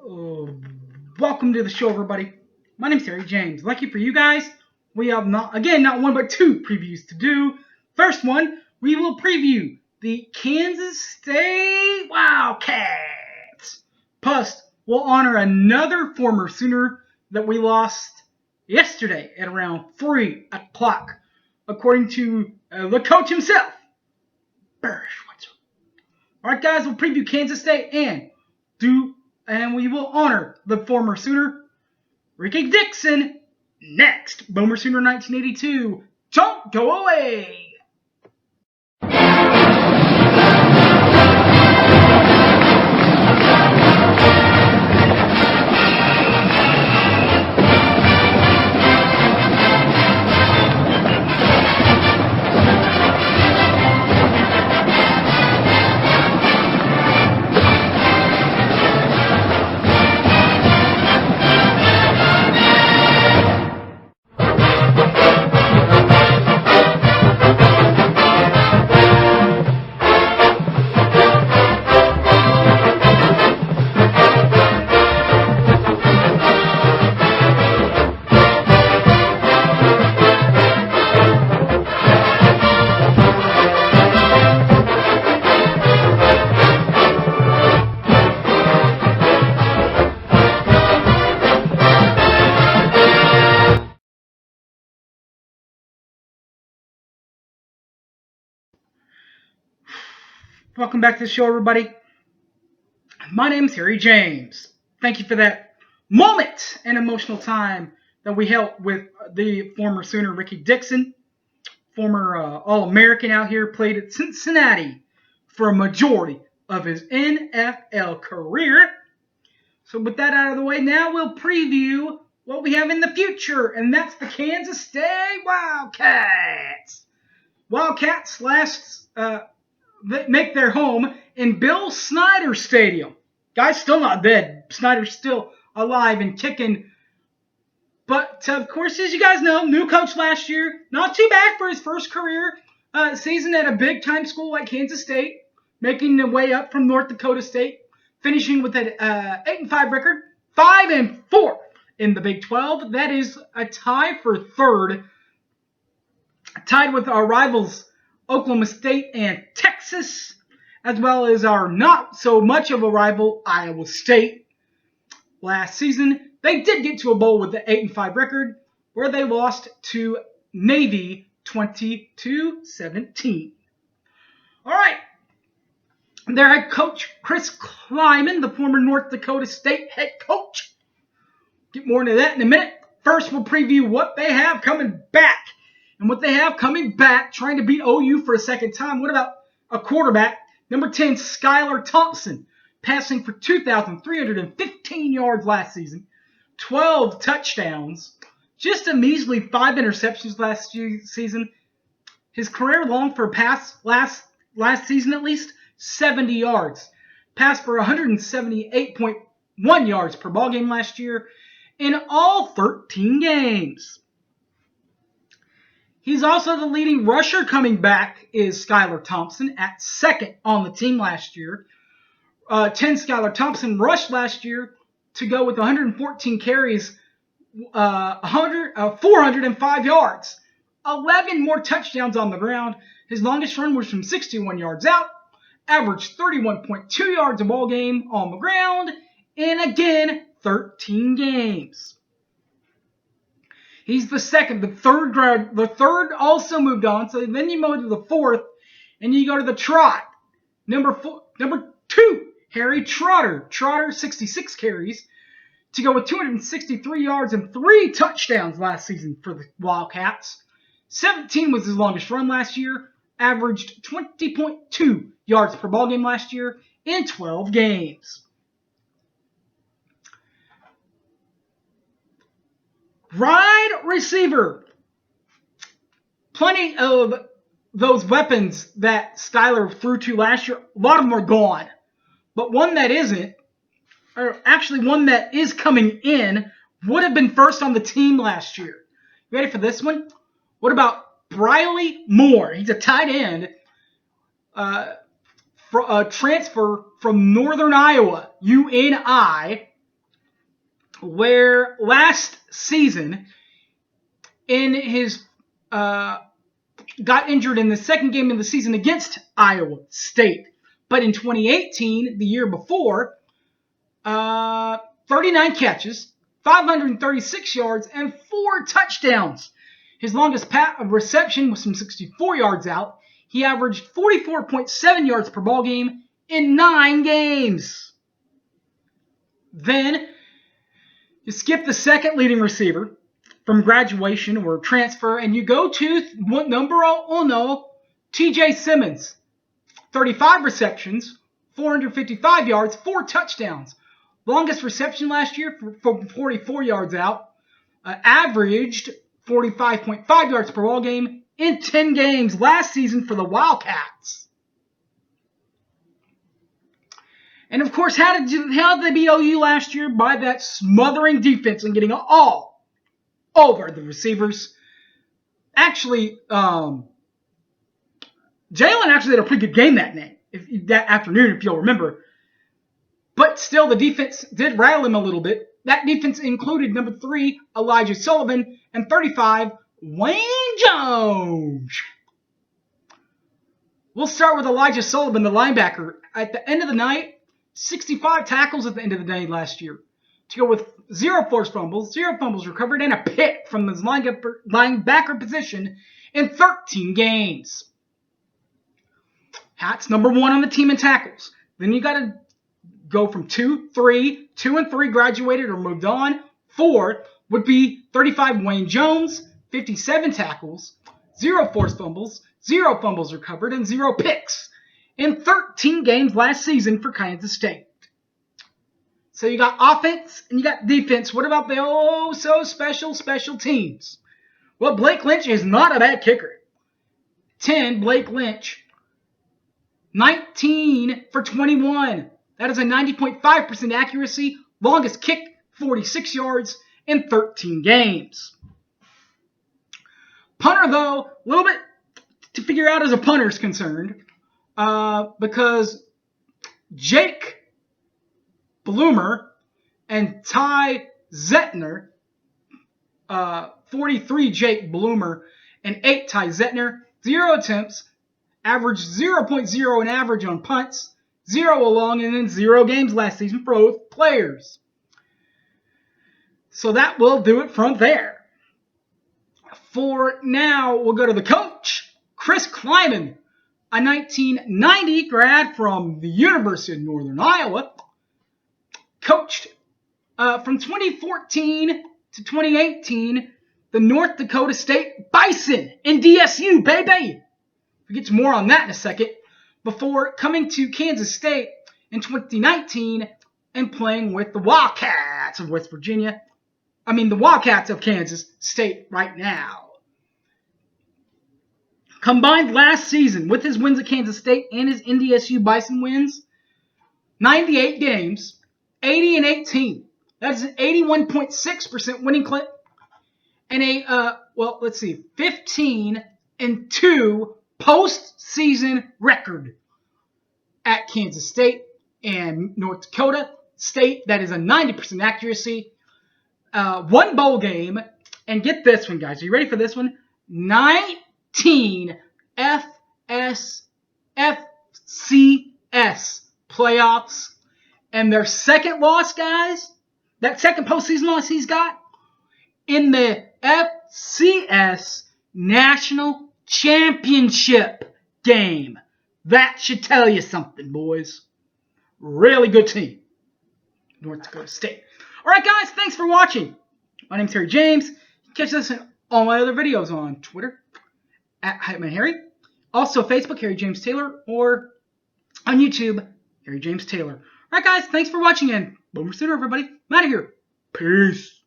Welcome to the show, everybody. My name's Harry James. Lucky for you guys, we have not one but two previews to do. First one, we will preview the Kansas State Wildcats. Plus, we'll honor another former Sooner that we lost yesterday at around 3 o'clock, according to the coach himself, Barry Schweitzer. All right, guys, we'll preview Kansas State and we will honor the former Sooner, Ricky Dixon, next. Boomer Sooner 1982. Don't go away! Welcome back to the show, everybody. My name's Harry James. Thank you for that moment and emotional time that we held with the former Sooner, Ricky Dixon, former All-American out here, played at Cincinnati for a majority of his NFL career. So with that out of the way, now we'll preview what we have in the future, and that's the Kansas State Wildcats. Wildcats they make their home in Bill Snyder Stadium. Guy's still not dead. Snyder's still alive and kicking. But, of course, as you guys know, new coach last year. Not too bad for his first career season at a big-time school like Kansas State. Making the way up from North Dakota State. Finishing with an 8-5 record. 5-4 in the Big 12. That is a tie for third. Tied with our rivals Oklahoma State and Texas, as well as our not so much of a rival Iowa State. Last season, they did get to a bowl with the 8-5 record, where they lost to Navy 20-17. All right, their head coach Chris Kleinman, the former North Dakota State head coach. Get more into that in a minute. First, we'll preview what they have coming back. And what they have coming back, trying to beat OU for a second time. What about a quarterback? Number 10, Skyler Thompson, passing for 2,315 yards last season. 12 touchdowns. Just a measly 5 interceptions last season. His career long for a pass last season at least, 70 yards. Passed for 178.1 yards per ball game last year in all 13 games. He's also the leading rusher coming back is Skyler Thompson at second on the team last year. 10 Skyler Thompson rushed last year to go with 114 carries, 405 yards. 11 more touchdowns on the ground. His longest run was from 61 yards out. Averaged 31.2 yards a ball game on the ground. And again, 13 games. He's the second. The third also moved on. So then you move to the fourth, and you go to the trot. Number 2, Harry Trotter. Trotter, 66 carries to go with 263 yards and 3 touchdowns last season for the Wildcats. 17 was his longest run last year. Averaged 20.2 yards per ball game last year in 12 games. Wide receiver. Plenty of those weapons that Skyler threw to last year, a lot of them are gone. But one that isn't, or actually one that is coming in, would have been first on the team last year. You ready for this one? What about Briley Moore? He's a tight end. For a transfer from Northern Iowa, UNI, where last season in his got injured in the second game of the season against Iowa State. But in 2018, the year before, 39 catches, 536 yards, and 4 touchdowns. His longest reception was from 64 yards out. He averaged 44.7 yards per ball game in 9 games. Then, you skip the second leading receiver from graduation or transfer, and you go to numero uno, TJ Simmons. 35 receptions, 455 yards, 4 touchdowns. Longest reception last year from 44 yards out. Averaged 45.5 yards per ball game in 10 games last season for the Wildcats. And of course, how did they beat OU last year? By that smothering defense and getting all over the receivers. Actually, Jalen actually had a pretty good game that afternoon, if you'll remember. But still, the defense did rattle him a little bit. That defense included number 3, Elijah Sullivan, and 35, Wayne Jones. We'll start with Elijah Sullivan, the linebacker. At the end of the night, 65 tackles at the end of the day last year. To go with 0 forced fumbles, 0 fumbles recovered, and a pick from his linebacker position in 13 games. That's number 1 on the team in tackles. Then you got to go from 2 and 3 graduated or moved on. 4 would be 35 Wayne Jones, 57 tackles, 0 forced fumbles, 0 fumbles recovered, and 0 picks in 13 games last season for Kansas State. So you got offense and you got defense. What about the so special teams? Well, Blake Lynch is not a bad kicker. 10, Blake Lynch. 19 for 21. That is a 90.5% accuracy. Longest kick, 46 yards in 13 games. Punter, though, a little bit to figure out as a punter is concerned. Because Jake Bloomer and Ty Zettner, 43 Jake Bloomer and 8 Ty Zettner, 0 attempts, averaged 0.0 in average on punts, 0 along, and then 0 games last season for both players. So that will do it from there. For now, we'll go to the coach, Chris Kleinman, a 1990 grad from the University of Northern Iowa. Coached from 2014 to 2018, the North Dakota State Bison in DSU, baby. We'll get to more on that in a second. Before coming to Kansas State in 2019 and playing with the Wildcats of West Virginia. The Wildcats of Kansas State right now. Combined last season with his wins at Kansas State and his NDSU Bison wins, 98 games, 80 and 18. That's an 81.6% winning clip. And a, 15 and 2 postseason record at Kansas State and North Dakota State. That is a 90% accuracy. 1 bowl game. And get this one, guys. Are you ready for this one? 19 FCS playoffs. And their second loss, guys, that second postseason loss he's got, in the FCS National Championship game. That should tell you something, boys. Really good team. North Dakota State. Alright, guys, thanks for watching. My name's Harry James. Catch us in all my other videos on Twitter, at HypeManHarry. Also, Facebook, Harry James Taylor, or on YouTube, Harry James Taylor. Alright, guys, thanks for watching, and Boomer Sooner, everybody. I'm out of here. Peace.